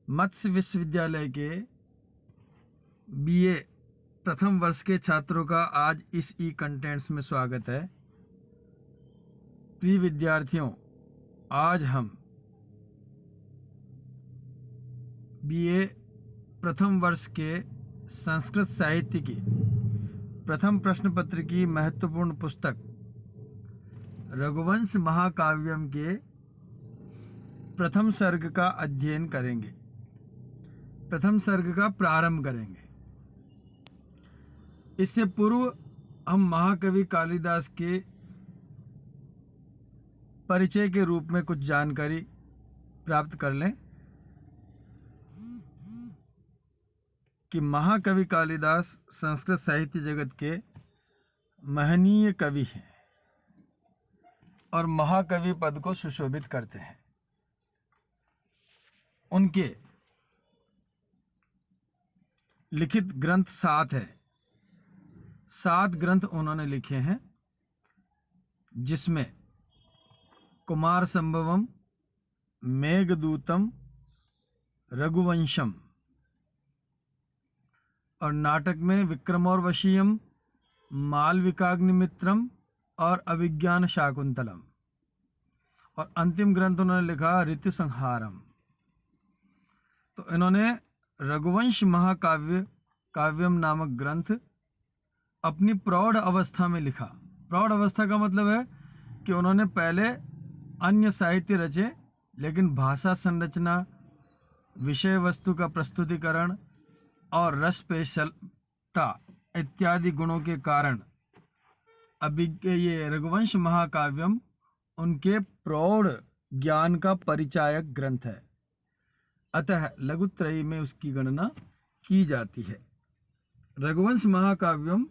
मत्स्य विश्वविद्यालय के बीए प्रथम वर्ष के छात्रों का आज इस ई कंटेंट्स में स्वागत है। प्रिय विद्यार्थियों, आज हम बीए प्रथम वर्ष के संस्कृत साहित्य की प्रथम प्रश्न पत्र की महत्वपूर्ण पुस्तक रघुवंश महाकाव्यम के प्रथम सर्ग का अध्ययन करेंगे। प्रथम सर्ग का प्रारंभ करेंगे। इससे पूर्व हम महाकवि कालिदास के परिचय के रूप में कुछ जानकारी प्राप्त कर लें कि महाकवि कालिदास संस्कृत साहित्य जगत के महनीय कवि हैं और महाकवि पद को सुशोभित करते हैं। उनके लिखित ग्रंथ 7 है। 7 ग्रंथ उन्होंने लिखे हैं, जिसमें कुमार संभवम, मेघदूतम, रघुवंशम और नाटक में विक्रमोर्वशीयम, मालविकाग्निमित्रम और अभिज्ञान शाकुंतलम, और अंतिम ग्रंथ उन्होंने लिखा ऋतु संहारम। तो इन्होंने रघुवंश काव्यम नामक ग्रंथ अपनी प्रौढ़ अवस्था में लिखा। प्रौढ़ अवस्था का मतलब है कि उन्होंने पहले अन्य साहित्य रचे, लेकिन भाषा संरचना, विषय वस्तु का प्रस्तुतिकरण और रसपेशलता इत्यादि गुणों के कारण अभी ये रघुवंश महाकाव्यम उनके प्रौढ़ ज्ञान का परिचायक ग्रंथ है। अतः लघुत्रयी में उसकी गणना की जाती है। रघुवंश महाकाव्यम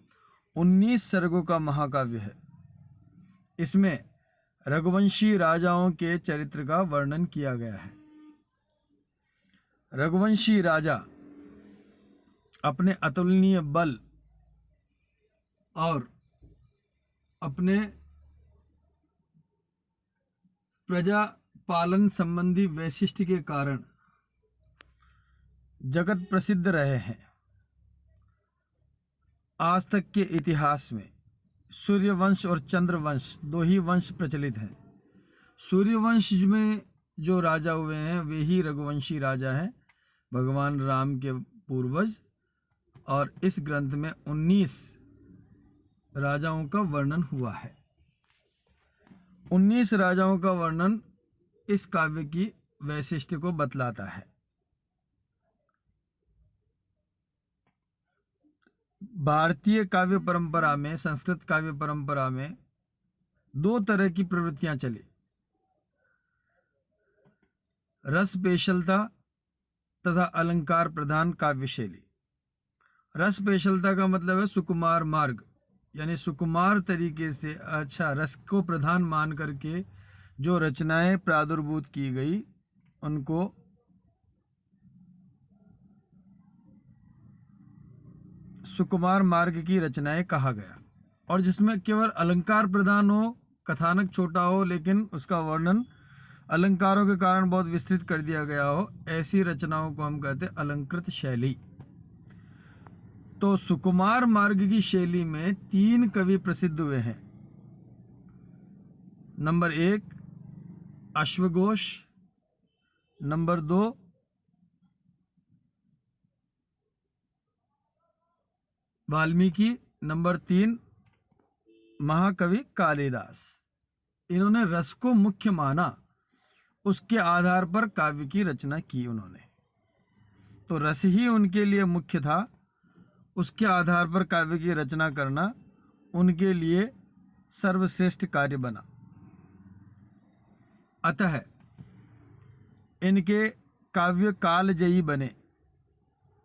19 सर्गों का महाकाव्य है। इसमें रघुवंशी राजाओं के चरित्र का वर्णन किया गया है। रघुवंशी राजा अपने अतुलनीय बल और अपने प्रजा पालन संबंधी वैशिष्ट के कारण जगत प्रसिद्ध रहे हैं। आज तक के इतिहास में सूर्यवंश और चंद्रवंश 2 ही वंश प्रचलित हैं। सूर्यवंश में जो राजा हुए हैं वे ही रघुवंशी राजा हैं, भगवान राम के पूर्वज। और इस ग्रंथ में 19 राजाओं का वर्णन हुआ है। 19 राजाओं का वर्णन इस काव्य की वैशिष्ट्य को बतलाता है। भारतीय काव्य परंपरा में, संस्कृत काव्य परंपरा में 2 तरह की प्रवृत्तियां चली। रस पेशलता तथा अलंकार प्रधान काव्य शैली। रस पेशलता का मतलब है सुकुमार मार्ग, यानी सुकुमार तरीके से रस को प्रधान मान करके जो रचनाएं प्रादुर्भूत की गई उनको सुकुमार मार्ग की रचनाएं कहा गया। और जिसमें केवल अलंकार प्रधान हो, कथानक छोटा हो, लेकिन उसका वर्णन अलंकारों के कारण बहुत विस्तृत कर दिया गया हो, ऐसी रचनाओं को हम कहते हैं अलंकृत शैली। तो सुकुमार मार्ग की शैली में 3 कवि प्रसिद्ध हुए हैं। नंबर 1 अश्वघोष, नंबर 2 वाल्मीकि, नंबर 3 महाकवि कालिदास। इन्होंने रस को मुख्य माना, उसके आधार पर काव्य की रचना की उन्होंने। तो रस ही उनके लिए मुख्य था, उसके आधार पर काव्य की रचना करना उनके लिए सर्वश्रेष्ठ कार्य बना। अतः इनके काव्य कालजयी बने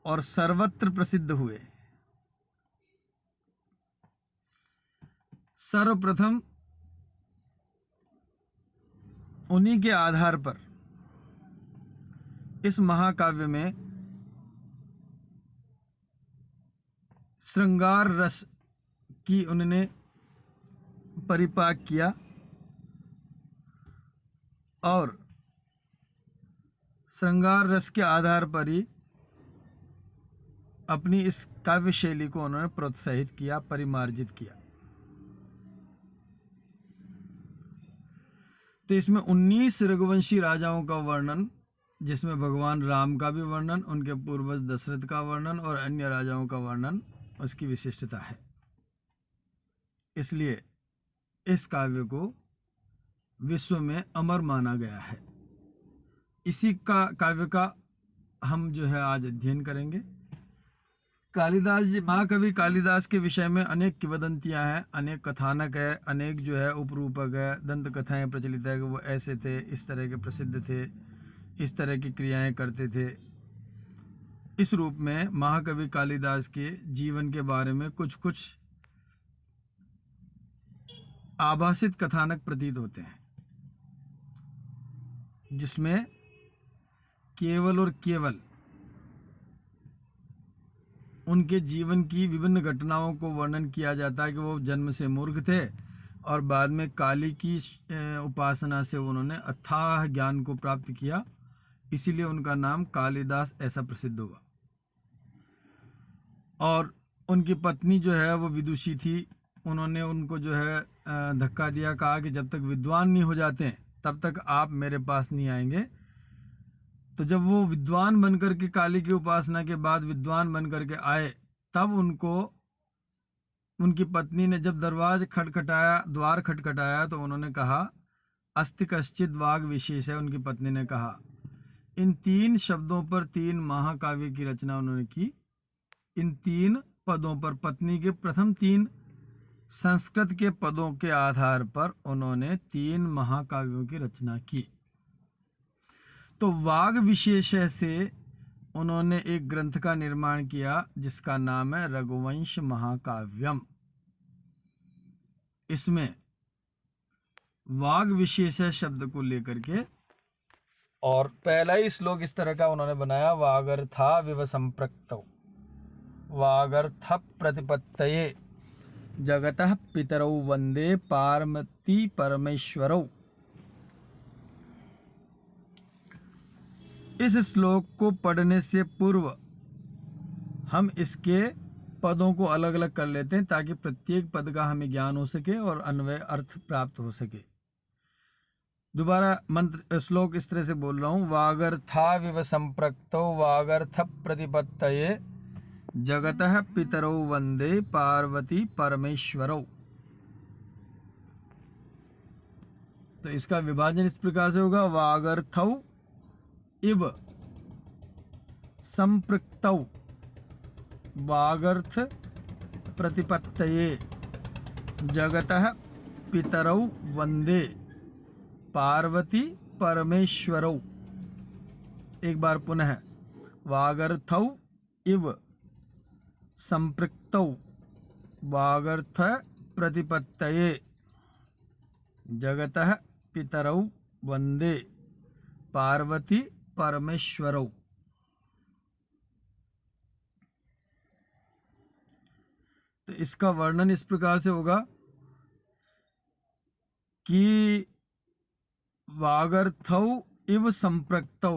और सर्वत्र प्रसिद्ध हुए। सर्वप्रथम उन्हीं के आधार पर इस महाकाव्य में श्रृंगार रस की उन्होंने परिपाक किया और श्रृंगार रस के आधार पर ही अपनी इस काव्य शैली को उन्होंने प्रोत्साहित किया, परिमार्जित किया। तो इसमें 19 रघुवंशी राजाओं का वर्णन, जिसमें भगवान राम का भी वर्णन, उनके पूर्वज दशरथ का वर्णन और अन्य राजाओं का वर्णन, उसकी विशिष्टता है। इसलिए इस काव्य को विश्व में अमर माना गया है। इसी का काव्य का हम जो है आज अध्ययन करेंगे। कालिदास जी, महाकवि कालिदास के विषय में अनेक किंवदंतियां हैं, अनेक कथानक है, अनेक जो है उपरूपक है, दंत कथाएं प्रचलित है कि वो ऐसे थे, इस तरह के प्रसिद्ध थे, इस तरह की क्रियाएं करते थे। इस रूप में महाकवि कालिदास के जीवन के बारे में कुछ कुछ आभासित कथानक प्रतीत होते हैं, जिसमें केवल और केवल उनके जीवन की विभिन्न घटनाओं को वर्णन किया जाता है कि वो जन्म से मूर्ख थे और बाद में काली की उपासना से उन्होंने अथाह ज्ञान को प्राप्त किया, इसीलिए उनका नाम कालिदास ऐसा प्रसिद्ध हुआ। और उनकी पत्नी जो है वो विदुषी थी, उन्होंने उनको जो है धक्का दिया, कहा कि जब तक विद्वान नहीं हो जाते तब तक आप मेरे पास नहीं आएंगे। तो जब वो विद्वान बनकर के काली की उपासना के बाद विद्वान बनकर के आए, तब उनको उनकी पत्नी ने जब द्वार खटखटाया तो उन्होंने कहा अस्ति कश्चित वाग विशेष है। उनकी पत्नी ने कहा, इन 3 शब्दों पर 3 महाकाव्य की रचना उन्होंने की। इन 3 पदों पर, पत्नी के प्रथम 3 संस्कृत के पदों के आधार पर उन्होंने 3 महाकाव्यों की रचना की। तो वाग विशेष से उन्होंने एक ग्रंथ का निर्माण किया जिसका नाम है रघुवंश महाकाव्यम। इसमें वाग विशेष शब्द को लेकर के और पहला ही श्लोक इस तरह का उन्होंने बनाया, वागर्था विव संप्रक्तौ वागर्थ प्रतिपत्तये जगतः पितरौ वंदे पार्वती परमेश्वरौ। इस श्लोक को पढ़ने से पूर्व हम इसके पदों को अलग अलग कर लेते हैं ताकि प्रत्येक पद का हमें ज्ञान हो सके और अन्वय अर्थ प्राप्त हो सके। दोबारा मंत्र श्लोक इस तरह से बोल रहा हूं, वागर्था विव संप्रक्तौ वागर्थ प्रतिपत्तये जगतः पितरौ वंदे पार्वती परमेश्वरौ। तो इसका विभाजन इस प्रकार से होगा, वागर्थौ इव संपृक्तौ वागर्थ प्रतिपत्तये जगतः पितरौ वंदे पार्वती परमेश्वरौ। एक बार पुनः, वागर्थौ इव संपृक्तौ वागर्थ प्रतिपत्तये जगतः पितरौ वंदे पार्वती परमेश्वरौ। तो इसका वर्णन इस प्रकार से होगा कि वागर्थौ इव संप्रक्तौ,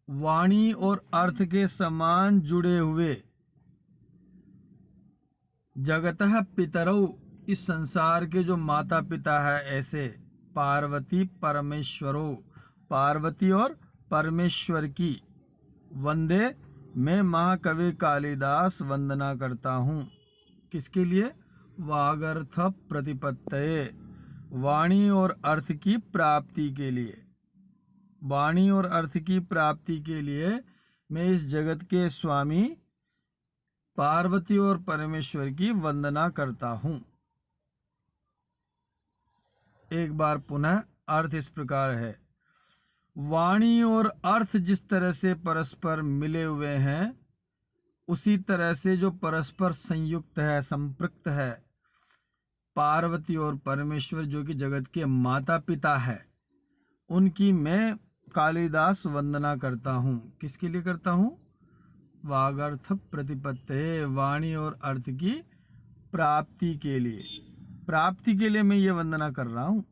वाणी और अर्थ के समान जुड़े हुए, जगतः पितरौ, इस संसार के जो माता पिता है ऐसे, पार्वती परमेश्वरो, पार्वती और परमेश्वर की, वंदे, मैं महाकवि कालिदास वंदना करता हूँ। किसके लिए? वागर्थ प्रतिपत्तये, वाणी और अर्थ की प्राप्ति के लिए। वाणी और अर्थ की प्राप्ति के लिए मैं इस जगत के स्वामी पार्वती और परमेश्वर की वंदना करता हूँ। एक बार पुनः अर्थ इस प्रकार है, वाणी और अर्थ जिस तरह से परस्पर मिले हुए हैं, उसी तरह से जो परस्पर संयुक्त है, संपृक्त है, पार्वती और परमेश्वर जो कि जगत के माता पिता है, उनकी मैं कालिदास वंदना करता हूँ। किसके लिए करता हूँ? वागर्थ प्रतिपत्तये, वाणी और अर्थ की प्राप्ति के लिए। प्राप्ति के लिए मैं ये वंदना कर रहा हूँ।